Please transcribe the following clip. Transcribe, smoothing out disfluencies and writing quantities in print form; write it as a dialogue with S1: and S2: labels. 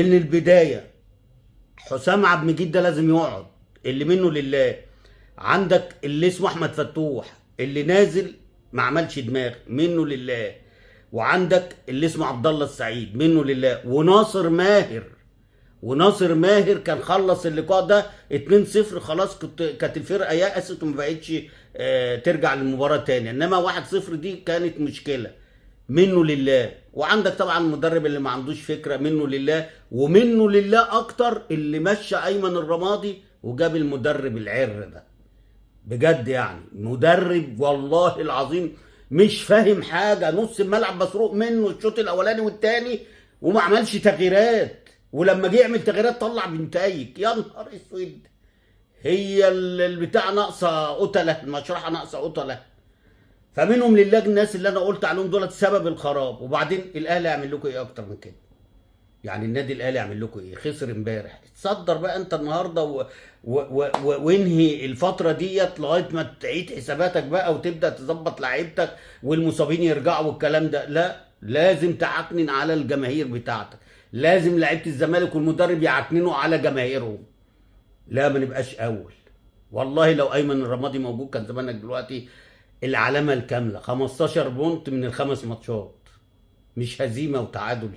S1: من البدايه حسام عبد المجيد ده لازم يقعد، اللي منه لله. عندك اللي اسمه احمد فتوح اللي نازل ما عملش دماغ، منه لله. وعندك اللي اسمه عبد الله السعيد، منه لله. وناصر ماهر كان خلص اللقاء ده 2-0 خلاص، كانت الفرقه يأست وما بقتش ترجع للمباراه تاني، انما 1-0 دي كانت مشكله. منه لله. وعندك طبعا المدرب اللي ما عندوش فكره، منه لله. ومنه لله اكتر اللي مشى ايمن الرمادي وجاب المدرب العر ده. بجد يعني مدرب والله العظيم مش فاهم حاجه، نص الملعب مسروق منه الشوط الاولاني والتاني وما عملش تغييرات، ولما جه يعمل تغييرات طلع بنتايج. يا نهار اسود، هي البتاع ناقصه قتله، المشرحه ناقصه قتله. فمنهم لله الناس اللي انا قلت عليهم دولت سبب الخراب. وبعدين الاهلي يعمل لكم ايه اكتر من كده؟ يعني النادي الاهلي يعمل لكم ايه؟ خسر امبارح، تصدر بقى انت النهارده وانهي الفتره ديت لغايه ما تعيد حساباتك بقى وتبدا تظبط لعيبتك والمصابين يرجعوا والكلام ده. لا، لازم تعكنن على الجماهير بتاعتك، لازم لعيبه الزمالك والمدرب يعكننوا على جماهيرهم. لا، ما نبقاش اول. والله لو ايمن الرمادي موجود كان زمانك دلوقتي العلامه الكامله 15 بونت من الخمس ماتشات، مش هزيمه وتعادل.